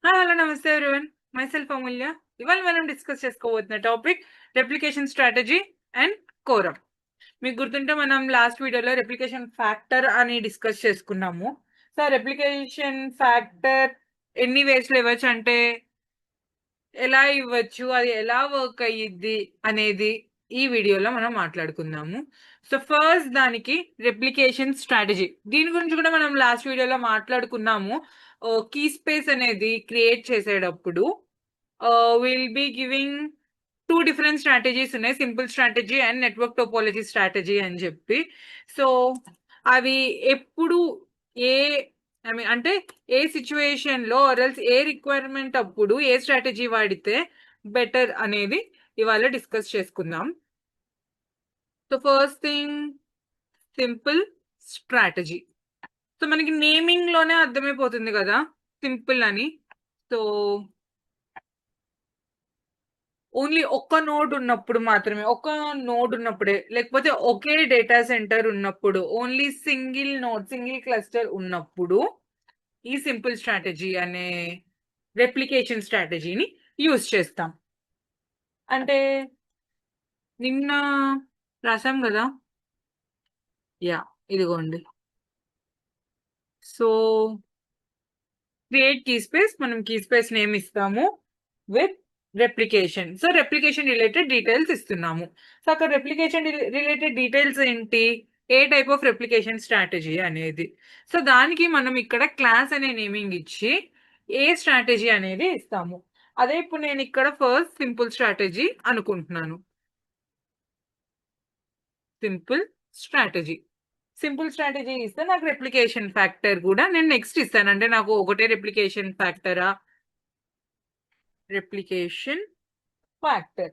Hello నమస్తే everyone. Myself Amulya. ఇవాళ మనం డిస్కస్ చేసుకోబోతున్న topic replication strategy and quorum. మీకు గుర్తుంటే మనం లాస్ట్ వీడియోలో రెప్లికేషన్ ఫ్యాక్టర్ అని డిస్కస్ చేసుకున్నాము. సో రెప్లికేషన్ ఫ్యాక్టర్ ఎన్ని వేస్లో ఇవ్వచ్చు అంటే ఎలా ఇవ్వచ్చు, అది ఎలా వర్క్ అయ్యిద్ది అనేది ఈ వీడియోలో మనం మాట్లాడుకుందాము. సో ఫస్ట్ దానికి రెప్లికేషన్ స్ట్రాటజీ, దీని గురించి కూడా మనం లాస్ట్ వీడియోలో మాట్లాడుకున్నాము. కీ స్పేస్ అనేది క్రియేట్ చేసేటప్పుడు will be giving 2 different strategies ఉన్నాయి, simple strategy and network topology strategy అని చెప్పి. సో అవి ఎప్పుడు ఏ అంటే ఏ సిచ్యువేషన్ లో ఆర్ఎల్స్ ఏ రిక్వైర్మెంట్ అప్పుడు ఏ స్ట్రాటజీ వాడితే బెటర్ అనేది ఇవాళ డిస్కస్ చేసుకుందాం. So first thing simple strategy. So మనకి నేమింగ్ లోనే అర్థమైపోతుంది కదా సింపుల్ అని. సో ఓన్లీ ఒక్క నోడ్ ఉన్నప్పుడు మాత్రమే, ఒక్క నోడ్ ఉన్నప్పుడే, లేకపోతే ఒకే డేటా సెంటర్ ఉన్నప్పుడు, only single node single cluster ఉన్నప్పుడు ఈ సింపుల్ స్ట్రాటజీ అనే రెప్లికేషన్ స్ట్రాటజీని యూజ్ చేస్తాం. అంటే నిన్న రాసాం కదా, యా ఇదిగోండి. సో క్రియేట్ కీ స్పేస్, మనం కీ స్పేస్ నేమ్ ఇస్తాము with replication. So replication related details ఇస్తున్నాము. సో అక్కడ రెప్లికేషన్ రిలేటెడ్ డీటెయిల్స్ ఏంటి, ఏ టైప్ ఆఫ్ రెప్లికేషన్ స్ట్రాటజీ అనేది. సో దానికి మనం ఇక్కడ క్లాస్ అనే నేమింగ్ ఇచ్చి ఏ స్ట్రాటజీ అనేది ఇస్తాము. అదే ఇప్పుడు నేను ఇక్కడ ఫస్ట్ సింపుల్ స్ట్రాటజీ అనుకుంటున్నాను. సింపుల్ స్ట్రాటజీ ఇస్తే నాకు రెప్లికేషన్ ఫ్యాక్టర్ కూడా నేను నెక్స్ట్ ఇస్తాను. అంటే నాకు ఒకటే రెప్లికేషన్ ఫ్యాక్టరా, replication factor.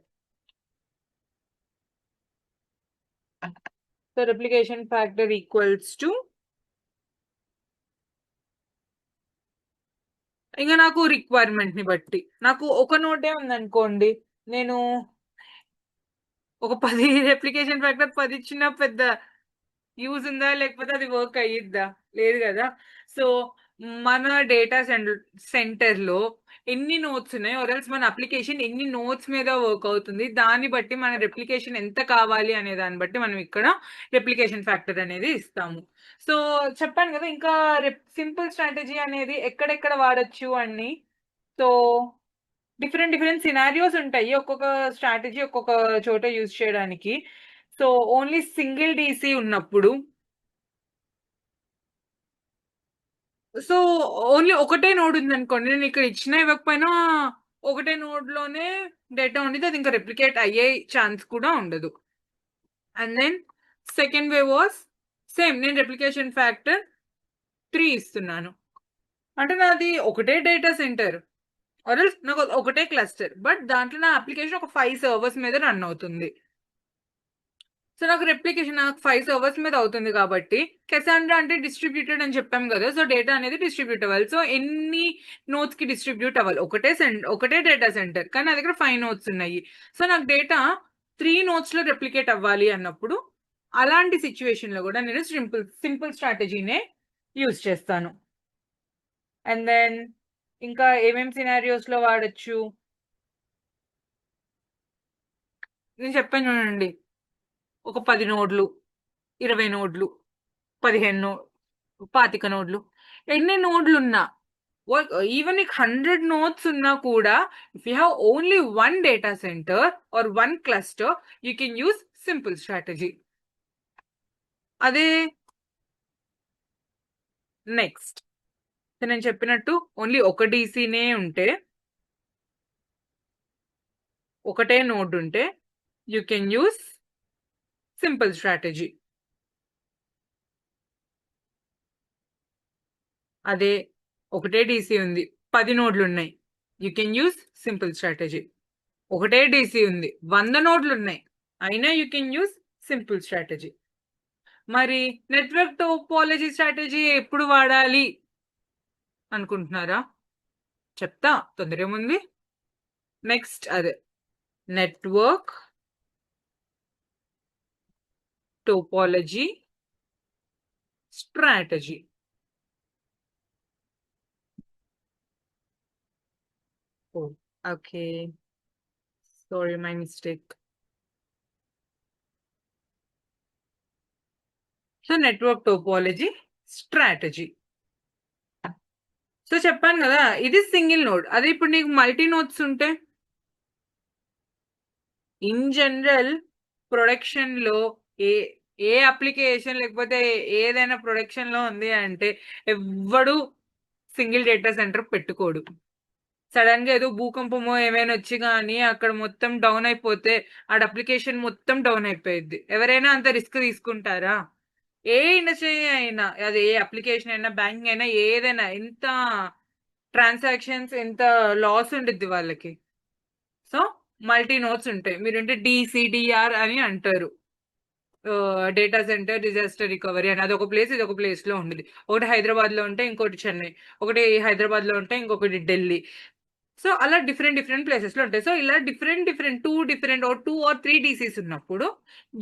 So replication factor equals to, ఇంకా నాకు రిక్వైర్మెంట్ ని బట్టి, నాకు ఒక నోటే ఉందనుకోండి, నేను ఒక 10 రెప్లికేషన్ ఫ్యాక్టర్ 10 ఇచ్చిన పెద్ద యూజ్ ఉందా, లేకపోతే అది వర్క్ అయ్యిద్దా? లేదు కదా. సో మన డేటా సెంటర్ లో ఎన్ని నోట్స్ ఉన్నాయి, ఆర్ఎల్స్ మన అప్లికేషన్ ఎన్ని నోట్స్ మీద వర్క్ అవుతుంది, దాన్ని బట్టి మన రెప్లికేషన్ ఎంత కావాలి అనే దాన్ని బట్టి మనం ఇక్కడ రెప్లికేషన్ ఫ్యాక్టర్ అనేది ఇస్తాము. సో చెప్పాను కదా, ఇంకా సింపుల్ స్ట్రాటజీ అనేది ఎక్కడెక్కడ వాడచ్చు అని. సో డిఫరెంట్ సినారియోస్ ఉంటాయి ఒక్కొక్క స్ట్రాటజీ ఒక్కొక్క చోట యూజ్ చేయడానికి. సో ఓన్లీ సింగిల్ డీసీ ఉన్నప్పుడు, సో ఓన్లీ ఒకటే నోడ్ ఉంది అనుకోండి, నేను ఇక్కడ ఇచ్చిన ఇవ్వకపోయినా ఒకటే నోడ్ లోనే డేటా ఉండేది, అది ఇంకా రెప్లికేట్ అయ్యే ఛాన్స్ కూడా ఉండదు. And then second way was same, నేను రెప్లికేషన్ ఫ్యాక్టర్ 3 ఇస్తున్నాను. అంటే నాది ఒకటే డేటా సెంటర్, నాకు ఒకటే క్లస్టర్, బట్ దాంట్లో నా అప్లికేషన్ ఒక 5 సర్వర్స్ మీద రన్ అవుతుంది. సో నాకు రెప్లికేషన్ నాకు 5 సర్వర్స్ మీద అవుతుంది కాబట్టి, కెసాండ్రా అంటే డిస్ట్రిబ్యూటెడ్ అని చెప్పాం కదా. సో డేటా అనేది డిస్ట్రిబ్యూట్ అవ్వాలి. సో ఎన్ని నోట్స్ కి డిస్ట్రిబ్యూట్ అవ్వాలి, ఒకటే డేటా సెంటర్ కానీ నా దగ్గర 5 నోట్స్ ఉన్నాయి. సో నాకు డేటా 3 నోట్స్ లో రెప్లికేట్ అవ్వాలి అన్నప్పుడు, అలాంటి సిచ్యువేషన్ లో కూడా నేను సింపుల్ స్ట్రాటజీనే యూజ్ చేస్తాను. అండ్ దెన్ ఇంకా ఏమేం సినారియోస్ లో వాడచ్చు నేను చెప్పాను చూడండి. ఒక 10 నోడ్లు, 20 నోడ్లు, 15 25 నోడ్లు, ఎన్ని నోడ్లు ఉన్నా, ఈవెన్ 100 నోడ్స్ ఉన్నా కూడా, if you have only 1 data center or 1 cluster, you can use simple strategy. అదే నెక్స్ట్ నేను చెప్పినట్టు ఓన్లీ ఒక డీసీనే ఉంటే, ఒకటే నోడ్ ఉంటే, you can use simple strategy. అదే ఒకటే డీసీ ఉంది, 10 నోడ్లు ఉన్నాయి, you can use simple strategy. ఒకటే డీసీ ఉంది, 100 నోడ్లు ఉన్నాయి, అయినా you can use simple strategy. మరి నెట్వర్క్ టోపాలజీ స్ట్రాటజీ ఎప్పుడు వాడాలి అనుకుంటున్నారా? చెప్తా, తొందర ఏముంది. నెక్స్ట్ అదే network topology strategy. Oh, okay. Sorry, my mistake. So network topology strategy. So చెప్పాను కదా, ఇది సింగిల్ నోడ్. అదే ఇప్పుడు నీకు మల్టీ నోడ్స్ ఉంటే, ఇన్ జనరల్ ప్రొడక్షన్ లో ఏ ఏ అప్లికేషన్ లేకపోతే ఏదైనా ప్రొడక్షన్ లో ఉంది అంటే ఎవ్వడు సింగిల్ డేటా సెంటర్ పెట్టుకోడు. సడన్ గా ఏదో భూకంపమో ఏమైనా వచ్చి కానీ అక్కడ మొత్తం డౌన్ అయిపోతే ఆ అప్లికేషన్ మొత్తం డౌన్ అయిపోయింది. ఎవరైనా అంత రిస్క్ తీసుకుంటారా? ఏ ఇండస్ట్రీ అయినా, అది ఏ అప్లికేషన్ అయినా, బ్యాంకింగ్ అయినా, ఏదైనా, ఎంత ట్రాన్సాక్షన్స్, ఎంత లాస్ ఉండిద్ది వాళ్ళకి. సో మల్టీ నోట్స్ ఉంటాయి. మీరుంటే డిసిడిఆర్ అని అంటారు, డేటా సెంటర్ డిజాస్టర్ రికవరీ అని. అదొక ప్లేస్, ఇది ఒక ప్లేస్ లో ఉండేది. ఒకటి హైదరాబాద్ లో ఉంటే ఇంకోటి చెన్నై, ఒకటి హైదరాబాద్ లో ఉంటే ఇంకొకటి ఢిల్లీ. సో అలా డిఫరెంట్ డిఫరెంట్ ప్లేసెస్ లో ఉంటాయి. సో ఇలా different different two or three DCs ఉన్నప్పుడు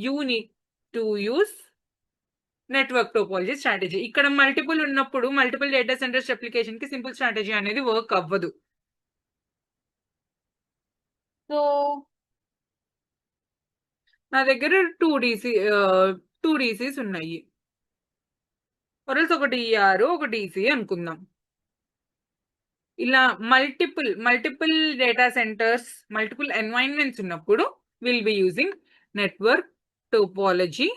you need to use network topology strategy. ఇక్కడ మల్టిపుల్ ఉన్నప్పుడు మల్టిపుల్ డేటా సెంటర్స్ అప్లికేషన్ కి సింపుల్ స్ట్రాటజీ అనేది వర్క్ అవ్వదు. సో నా దగ్గర టూ డీసీస్ ఉన్నాయి. వరల్స్ ఒక ఈఆర్ ఒక డీసీ అనుకుందాం. ఇలా multiple data centres, multiple environments ఉన్నప్పుడు will be using network topology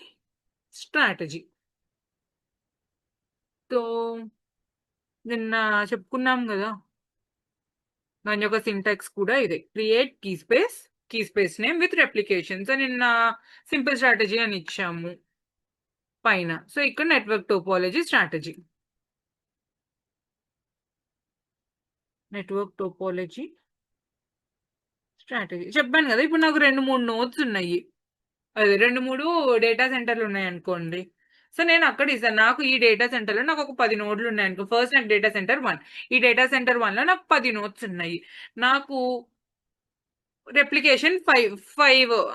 strategy. So నిన్న చెప్పుకున్నాం కదా, దాని యొక్క సింటాక్స్ కూడా ఇదే, create key space name with replications అని. నిన్న సింపుల్ స్ట్రాటజీ అని ఇచ్చాము పైన. సో ఇక్కడ network topology strategy. Network topology strategy చెప్పాను కదా. ఇప్పుడు నాకు 2-3 నోట్స్ ఉన్నాయి, అదే 2-3 డేటా సెంటర్లు ఉన్నాయి అనుకోండి. సో నేను అక్కడ ఇస్తాను, నాకు ఈ డేటా సెంటర్లో నాకు ఒక 10 నోడ్లు ఉన్నాయి అనుకో. ఫస్ట్ నాకు డేటా సెంటర్ 1, ఈ డేటా సెంటర్ 1లో నాకు 10 నోట్స్ ఉన్నాయి. నాకు రెప్లికేషన్ 5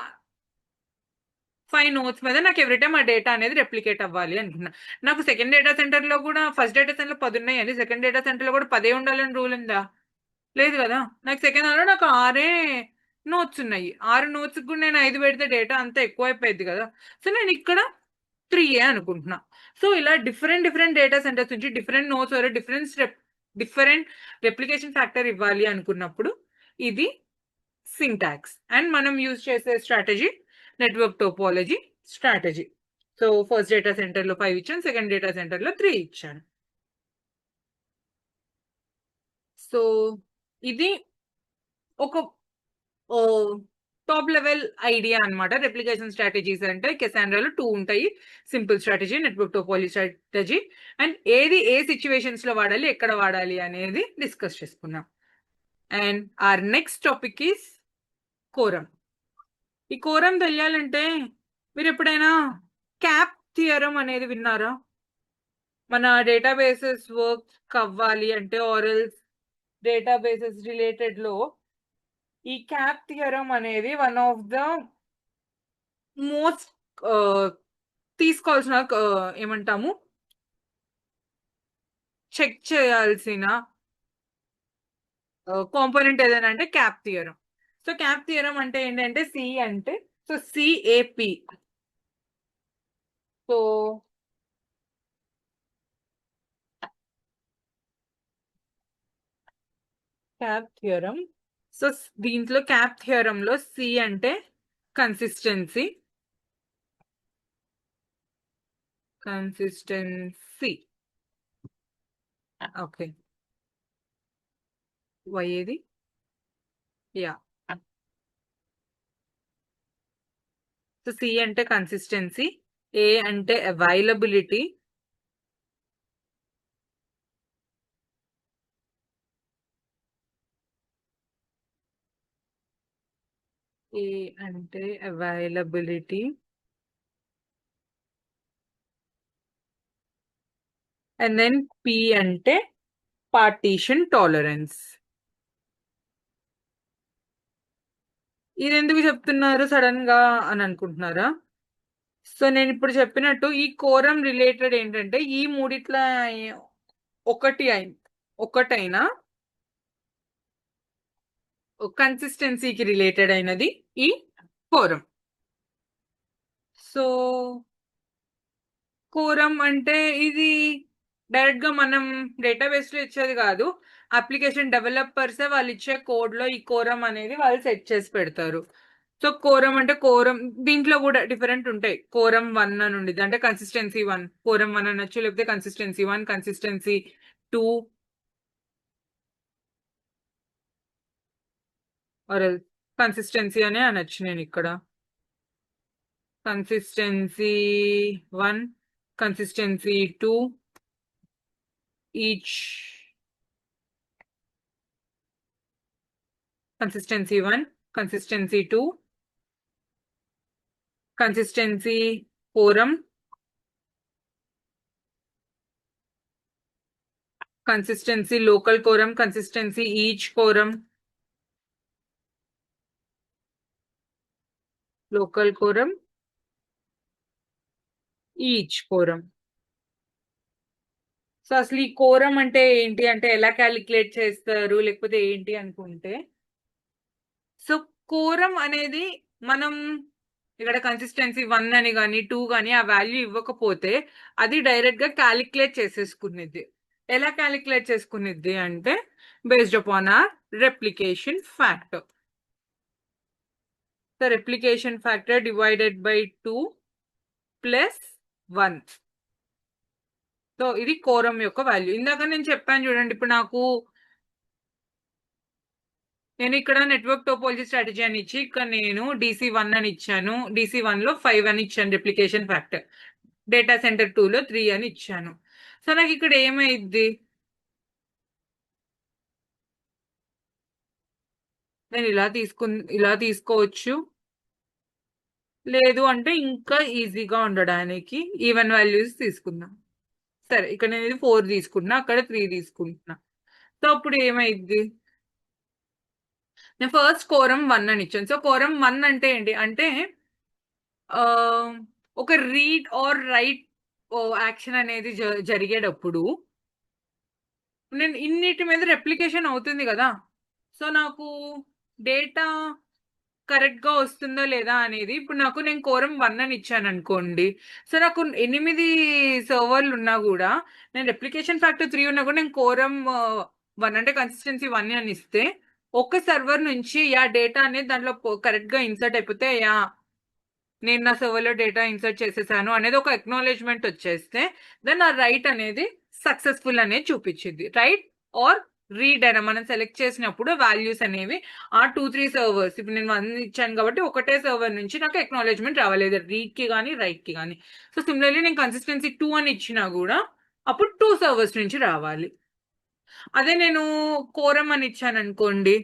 నోట్స్ మీద నాకు ఎవ్రీ టైమ్ ఆ డేటా అనేది రెప్లికేట్ అవ్వాలి అనుకున్నా. నాకు సెకండ్ డేటా సెంటర్ లో కూడా, ఫస్ట్ డేటా సెంటర్ లో 10 ఉన్నాయి అని సెకండ్ డేటా సెంటర్ లో కూడా 10 ఉండాలని రూల్ ఉందా? లేదు కదా. నాకు సెకండ్ దానిలో నాకు 6 నోట్స్ ఉన్నాయి. 6 నోట్స్ కూడా నేను 5 పెడితే డేటా అంతా ఎక్కువ అయిపోయింది కదా. సో నేను ఇక్కడ 3 అనుకుంటున్నా. సో ఇలా డిఫరెంట్ డిఫరెంట్ డేటా సెంటర్స్ నుంచి different notes different replication factor ఇవ్వాలి అనుకున్నప్పుడు ఇది సింటాక్స్. అండ్ మనం యూజ్ చేసే strategy network topology strategy. So first data centre లో 5 ఇచ్చాను, సెకండ్ డేటా సెంటర్ లో 3 ఇచ్చాను. సో ఇది ఒక టాప్ లెవెల్ ఐడియా అన్నమాట. రెప్లికేషన్ స్ట్రాటజీస్ అంటే కెసాండ్రాలో 2 ఉంటాయి, simple strategy, network topology strategy. And ఏది ఏ సిచ్యువేషన్స్ లో వాడాలి, ఎక్కడ వాడాలి అనేది డిస్కస్ చేసుకున్నాం. And our next topic is quorum. ఈ కోరం తెలియాలంటే మీరు ఎప్పుడైనా క్యాప్ థియరం అనేది విన్నారా? మన డేటాబేసెస్ వర్క్ అవ్వాలి అంటే, ఆరల్స్ డేటాబేసెస్ రిలేటెడ్ లో ఈ క్యాప్ థియరం అనేది వన్ ఆఫ్ ద మోస్ట్ తీసుకోవాల్సిన ఏమంటాము, చెక్ చేయాల్సిన కాంపోనెంట్ ఏదైనా అంటే cap theorem. So cap theorem అంటే ఏంటంటే సి అంటే, so CAP. So cap theorem, so దీంట్లో క్యాప్ థియరం లో సి అంటే కన్సిస్టెన్సీ, ఓకే. వై ఏది? యా. సో సి అంటే కన్సిస్టెన్సీ, ఏ అంటే అవైలబిలిటీ, ఏ అంటే అవైలబిలిటీ, అండ్ దెన్ పి అంటే పార్టీషన్ టాలరెన్స్. ఇది ఎందుకు చెప్తున్నారు సడన్ గా అని అనుకుంటున్నారా? సో నేను ఇప్పుడు చెప్పినట్టు ఈ కోరం రిలేటెడ్ ఏంటంటే ఈ మూడిట్ల ఒకటైనా కన్సిస్టెన్సీకి రిలేటెడ్ అయినది ఈ కోరం. సో కోరం అంటే ఇది డైరెక్ట్ గా మనం డేటాబేస్ లో ఇచ్చేది కాదు. అప్లికేషన్ డెవలపర్సే వాళ్ళు ఇచ్చే కోడ్ లో ఈ కోరం అనేది వాళ్ళు సెట్ చేసి పెడతారు. సో కోరం అంటే కోరం దీంట్లో కూడా డిఫరెంట్ ఉంటాయి. కోరం 1 అని ఉండేది అంటే కన్సిస్టెన్సీ 1, కోరం 1 అనొచ్చు, లేకపోతే కన్సిస్టెన్సీ 1, కన్సిస్టెన్సీ 2 ఆర్ కన్సిస్టెన్సీ అనే అనొచ్చు. నేను ఇక్కడ consistency 1, consistency 2 each, consistency 1, consistency 2, consistency quorum, consistency local quorum, consistency each quorum, local quorum, each quorum. So అసలు ఈ కోరం అంటే ఏంటి అంటే ఎలా క్యాలిక్యులేట్ చేస్తారు లేకపోతే ఏంటి అనుకుంటే, సో కోరం అనేది మనం ఇక్కడ కన్సిస్టెన్సీ 1 అని కానీ 2 కానీ ఆ వాల్యూ ఇవ్వకపోతే అది డైరెక్ట్ గా క్యాలిక్యులేట్ చేసేసుకునేది. ఎలా క్యాలిక్యులేట్ చేసుకునేది అంటే based upon our replication factor. So replication factor divided by 2 plus 1. So ఇది కోరం యొక్క వాల్యూ. ఇందాక నేను చెప్పాను చూడండి, ఇప్పుడు నేను ఇక్కడ నెట్వర్క్ టోపాలజీ స్ట్రాటజీ అని ఇచ్చి ఇక్కడ నేను DC1 అని ఇచ్చాను. DC1 లో 5 అని ఇచ్చాను రెప్లికేషన్ ఫ్యాక్టర్. డేటా సెంటర్ 2 లో 3 అని ఇచ్చాను. సో నాకు ఇక్కడ ఏమైంది, నేను ఇలా తీసుకోవచ్చు, లేదు అంటే ఇంకా ఈజీగా ఉండడానికి ఈవెన్ వాల్యూస్ తీసుకుందాం. సరే ఇక్కడ నేను ఇది 4 తీసుకుంటున్నా, అక్కడ 3 తీసుకుంటున్నా. సో అప్పుడు ఏమైంది, నేను ఫస్ట్ కోరం 1 అని ఇచ్చాను. సో కోరం 1 అంటే ఏంటి అంటే ఒక రీడ్ ఆర్ రైట్ యాక్షన్ అనేది జరిగేటప్పుడు నేను ఇన్నిటి మీద రెప్లికేషన్ అవుతుంది కదా. సో నాకు డేటా కరెక్ట్ గా వస్తుందా లేదా అనేది ఇప్పుడు నేను కోరం 1 అని ఇచ్చాను అనుకోండి. సో నాకు 8 సర్వర్లు ఉన్నా కూడా, నేను రెప్లికేషన్ ఫ్యాక్టర్ 3 ఉన్నా కూడా నేను కోరం 1 అంటే కన్సిస్టెన్సీ 1 అని ఇస్తే ఒక్క సర్వర్ నుంచి డేటా అనేది దాంట్లో కరెక్ట్ గా ఇన్సర్ట్ అయిపోతే నేను నా సర్వర్లో డేటా ఇన్సర్ట్ చేసేసాను అనేది ఒక అక్నాలెడ్జ్మెంట్ వచ్చేస్తే దెన్ ఆ రైట్ అనేది సక్సెస్ఫుల్ అనేది చూపించింది. రైట్ ఆర్ రీడ్ అయినా మనం సెలెక్ట్ చేసినప్పుడు వాల్యూస్ అనేవి ఆ 2-3 సర్వర్స్, ఇప్పుడు నేను 1 ఇచ్చాను కాబట్టి ఒకటే సర్వర్ నుంచి నాకు అక్నాలెడ్జ్మెంట్ రావాలి, రీడ్ కి కానీ రైట్ కి కానీ. సో సిమిలర్లీ నేను కన్సిస్టెన్సీ 2 అని ఇచ్చినా కూడా అప్పుడు 2 సర్వర్స్ నుంచి రావాలి. అదే నేను కోరం అని ఇచ్చాను అనుకోండి,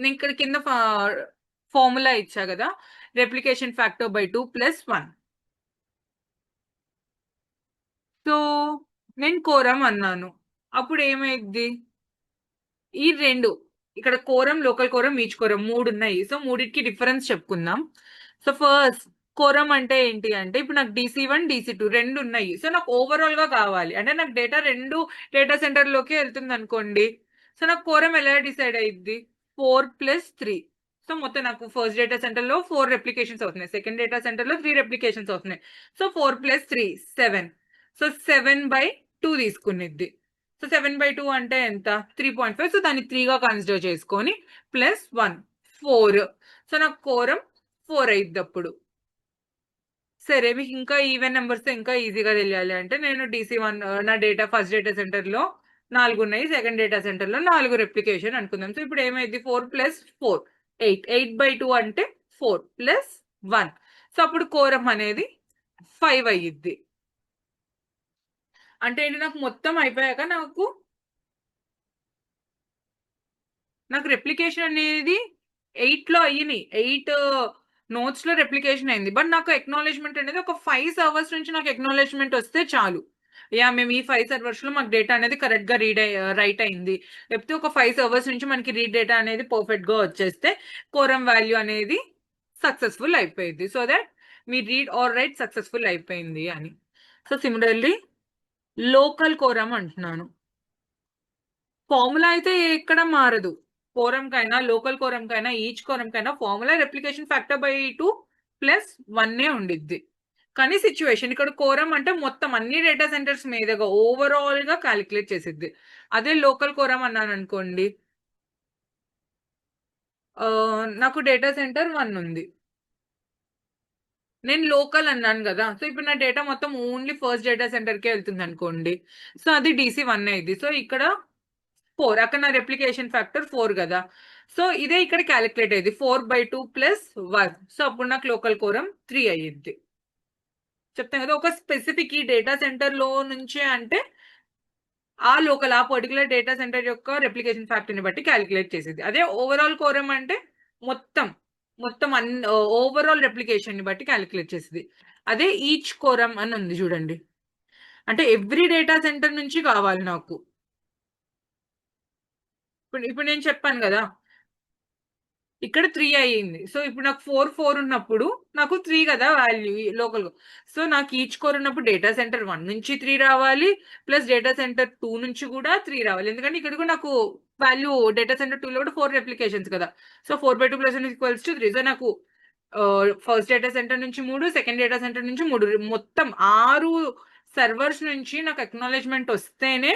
నేను ఇక్కడ కింద ఫార్ములా ఇచ్చా కదా, replication factor by 2 plus 1. So నేను కోరం అన్నాను, అప్పుడు ఏమైంది, ఈ 2 ఇక్కడ quorum local quorum each quorum 3 ఉన్నాయి. సో మూడింటికి డిఫరెన్స్ చెప్పుకుందాం. సో ఫస్ట్ కోరం అంటే ఏంటి అంటే ఇప్పుడు నాకు DC1 DC2 2 ఉన్నాయి. సో నాకు ఓవరాల్ గా కావాలి అంటే నాకు డేటా 2 డేటా సెంటర్ లోకి వెళ్తుంది అనుకోండి. సో నాకు కోరం ఎలా డిసైడ్ అయ్యిద్ది, 4 ప్లస్ 3. సో మొత్తం నాకు ఫస్ట్ డేటా సెంటర్ లో 4 రెప్లికేషన్స్ అవుతున్నాయి, సెకండ్ డేటా సెంటర్ లో 3 రెప్లికేషన్స్ అవుతున్నాయి. So 4 plus 3 7. సో 7/2 తీసుకునిద్ది. సో 7/2 అంటే ఎంత, 3.5. సో దాన్ని 3 గా కన్సిడర్ చేసుకొని ప్లస్ 1 4. సో నాకు కోరం 4 అయింది. అప్పుడు సరే మీకు ఇంకా ఈవెన్ నెంబర్స్ ఇంకా ఈజీగా తెలియాలి అంటే నేను DC1 నా డేటా ఫస్ట్ డేటా సెంటర్ లో 4 ఉన్నాయి, సెకండ్ డేటా సెంటర్ లో 4 రెప్లికేషన్ అనుకుందాం. సో ఇప్పుడు ఏమైంది, 4 ప్లస్ 4 8. 8/2 అంటే 4 ప్లస్ 1. సో అప్పుడు కోరం అనేది 5 అయ్యిద్ది. అంటే ఏంటి, నాకు మొత్తం అయిపోయాక నాకు రెప్లికేషన్ అనేది 8 లో అయ్యినాయి, 8 నోట్స్ లో రెప్లికేషన్ అయింది. బట్ నాకు అక్నాలెడ్జ్మెంట్ అనేది ఒక 5 సర్వర్స్ నుంచి నాకు అక్నాలెడ్జ్మెంట్ వస్తే చాలు, మేము ఈ 5 సర్వర్స్ లో మాకు డేటా అనేది కరెక్ట్ గా రైట్ అయింది, లేకపోతే ఒక 5 సర్వర్స్ నుంచి మనకి రీడ్ డేటా అనేది పర్ఫెక్ట్ గా వచ్చేస్తే కోరం వాల్యూ అనేది సక్సెస్ఫుల్ అయిపోయింది. సో దట్ మీ రీడ్ ఆర్ రైట్ సక్సెస్ఫుల్ అయిపోయింది అని. సో సిమిలర్లీ లోకల్ కోరం అంటున్నాను, ఫార్ములా అయితే ఎక్కడ మారదు. కోరం కైనా లోకల్ కోరం కైనా ఈచ్ కోరం కైనా formula replication factor by 2 plus 1 ఉండిద్ది. కానీ సిచ్యువేషన్ ఇక్కడ కోరం అంటే మొత్తం అన్ని డేటా సెంటర్స్ మీదగా ఓవరాల్ గా క్యాలిక్యులేట్ చేసిద్ది. అదే లోకల్ కోరం అన్నాను అనుకోండి, నాకు డేటా సెంటర్ 1 ఉంది, నేను లోకల్ అన్నాను కదా, సో ఇప్పుడు నా డేటా మొత్తం ఓన్లీ ఫస్ట్ డేటా సెంటర్ కే వెళ్తుంది అనుకోండి, సో అది DC1 అయింది. సో ఇక్కడ 4, అక్కడ నా రెప్లికేషన్ ఫ్యాక్టర్ 4 కదా, సో ఇదే ఇక్కడ క్యాలిక్యులేట్ అయ్యింది 4/2 ప్లస్ 1. సో అప్పుడు నాకు లోకల్ కోరం 3 అయ్యింది. చెప్తాను కదా, ఒక స్పెసిఫిక్ ఈ డేటా సెంటర్ లో నుంచే అంటే ఆ పర్టికులర్ డేటా సెంటర్ యొక్క రెప్లికేషన్ ఫ్యాక్టర్ ని బట్టి క్యాలిక్యులేట్ చేసేది. అదే ఓవరాల్ కోరం అంటే మొత్తం మొత్తం ఓవరాల్ రెప్లికేషన్ ని బట్టి క్యాలిక్యులేట్ చేసేది. అదే ఈచ్ కోరం అని ఉంది చూడండి, అంటే ఎవ్రీ డేటా సెంటర్ నుంచి కావాలి నాకు. ఇప్పుడు నేను చెప్పాను కదా, ఇక్కడ 3 అయ్యింది. సో ఇప్పుడు నాకు 4 ఉన్నప్పుడు నాకు 3 కదా వాల్యూ లోకల్. సో నాకు ఈచ్ కోర్ ఉన్నప్పుడు డేటా సెంటర్ 1 నుంచి 3 రావాలి, ప్లస్ డేటా సెంటర్ 2 నుంచి కూడా 3 రావాలి. ఎందుకంటే ఇక్కడ కూడా నాకు వాల్యూ డేటా సెంటర్ 2 లో కూడా 4 రెప్లికేషన్స్ కదా. So 4/2 plus 1 equals to 3. So నాకు ఫస్ట్ డేటా సెంటర్ నుంచి 3, సెకండ్ డేటా సెంటర్ నుంచి 3, మొత్తం 6 సర్వర్స్ నుంచి నాకు అక్నాలెడ్జ్మెంట్ వస్తేనే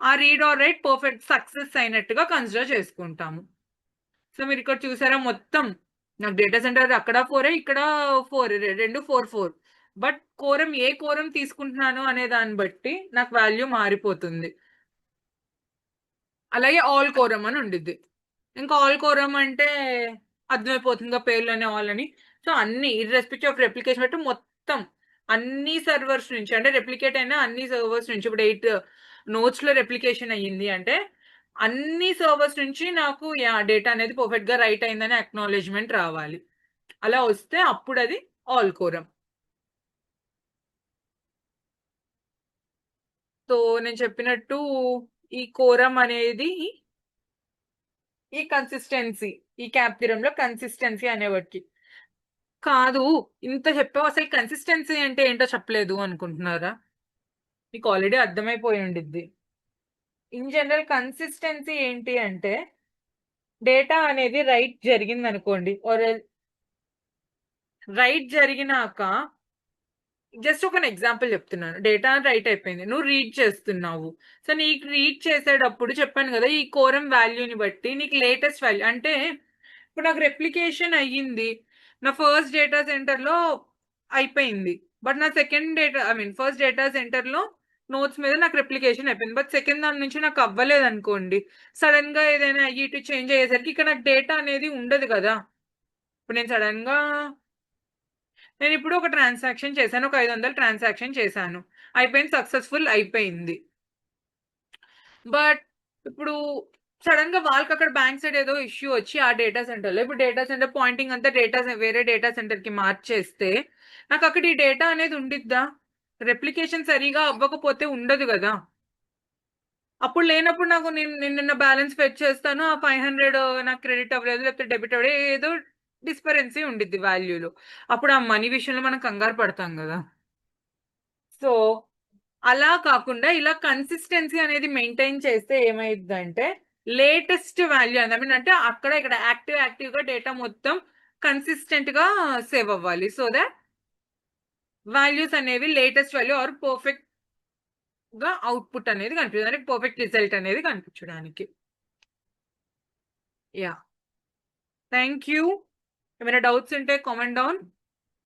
ఆ read or write perfect success అయినట్టుగా కన్సిడర్ చేసుకుంటాము. సో మీరు ఇక్కడ చూసారా, మొత్తం నాకు డేటా సెంటర్ అక్కడ 4 ఇక్కడ 4, రెండు 4. బట్ కోరం ఏ కోరం తీసుకుంటున్నాను అనే దాన్ని బట్టి నాకు వాల్యూ మారిపోతుంది. అలాగే ఆల్ కోరం అని ఉండిద్ది. ఇంకా ఆల్ కోరం అంటే అర్థమైపోతుందిగా పేర్లోనే ఆల్ అని. సో అన్ని ఇర్రెస్పెక్టివ్ ఆఫ్ రెప్లికేషన్ బట్టి మొత్తం అన్ని సర్వర్స్ నుంచి, అంటే రెప్లికేట్ అయినా అన్ని సర్వర్స్ నుంచి, ఇప్పుడు 8 నోట్స్ లో రెప్లికేషన్ అయ్యింది అంటే అన్ని సర్వర్స్ నుంచి నాకు డేటా అనేది పర్ఫెక్ట్ గా రైట్ అయిందని అక్నాలెడ్జ్మెంట్ రావాలి. అలా వస్తే అప్పుడు అది ఆల్ కోరం. సో నేను చెప్పినట్టు ఈ కోరం అనేది ఈ కన్సిస్టెన్సీ, ఈ క్యాప్ థియరంలో కన్సిస్టెన్సీ అనేవాటికి కాదు. ఇంత చెప్పావు, అసలు కన్సిస్టెన్సీ అంటే ఏంటో చెప్పలేదు అనుకుంటున్నారా? మీకు ఆల్రెడీ అర్థమైపోయి ఉండిద్ది. ఇన్ జనరల్ కన్సిస్టెన్సీ ఏంటి అంటే డేటా అనేది రైట్ జరిగింది అనుకోండి, రైట్ జరిగినాక జస్ట్ ఒక ఎగ్జాంపుల్ చెప్తున్నాను, డేటా రైట్ అయిపోయింది, నువ్వు రీడ్ చేస్తున్నావు. సో నీకు రీడ్ చేసేటప్పుడు చెప్పాను కదా, ఈ కోరం వాల్యూని బట్టి నీకు లేటెస్ట్ వాల్యూ అంటే ఇప్పుడు నాకు రెప్లికేషన్ అయ్యింది, నా ఫస్ట్ డేటా సెంటర్ లో అయిపోయింది, బట్ నా second data first data centre లో నోట్స్ మీద నాకు రెప్లికేషన్ అయిపోయింది, బట్ సెకండ్ దాని నుంచి నాకు అవ్వలేదు అనుకోండి, సడన్ గా ఏదైనా ఇటు చేంజ్ అయ్యేసరికి ఇక్కడ నాకు డేటా అనేది ఉండదు కదా. ఇప్పుడు నేను సడన్ గా నేను ఇప్పుడు ఒక ట్రాన్సాక్షన్ చేశాను, ఒక 500 ట్రాన్సాక్షన్ చేశాను, అయిపోయింది, సక్సెస్ఫుల్ అయిపోయింది. బట్ ఇప్పుడు సడన్ గా వాళ్ళకి అక్కడ బ్యాంక్ సైడ్ ఏదో ఇష్యూ వచ్చి ఆ డేటా సెంటర్ లో, ఇప్పుడు డేటా సెంటర్ పాయింటింగ్ అంతా వేరే డేటా సెంటర్ కి మార్చేస్తే నాకు అక్కడ ఈ డేటా అనేది ఉండిద్దా? రెప్లికేషన్ సరిగా అవ్వకపోతే ఉండదు కదా. అప్పుడు లేనప్పుడు నాకు నేను నిన్న బ్యాలెన్స్ ఫెచ్ చేస్తాను, ఆ 500 నాకు క్రెడిట్ అవ్వలేదు లేకపోతే డెబిట్ అవ్వలేదు, ఏదో డిస్పరెన్సీ ఉండిద్ది వాల్యూలో. అప్పుడు ఆ మనీ విషయంలో మనం కంగారు పడతాం కదా. సో అలా కాకుండా ఇలా కన్సిస్టెన్సీ అనేది మెయింటైన్ చేస్తే ఏమైందంటే లేటెస్ట్ వాల్యూ అంటే అక్కడ ఇక్కడ యాక్టివ్ గా డేటా మొత్తం కన్సిస్టెంట్ గా సేవ్ అవ్వాలి. సో దట్ వాల్యూస్ అనేవి లేటెస్ట్ వాల్యూ ఆర్ పర్ఫెక్ట్ గా అవుట్పుట్ అనేది కనిపించడానికి, పర్ఫెక్ట్ రిజల్ట్ అనేది కనిపించడానికి. Yeah, thank you. ఏమైనా డౌట్స్ ఉంటే కామెంట్ డౌన్.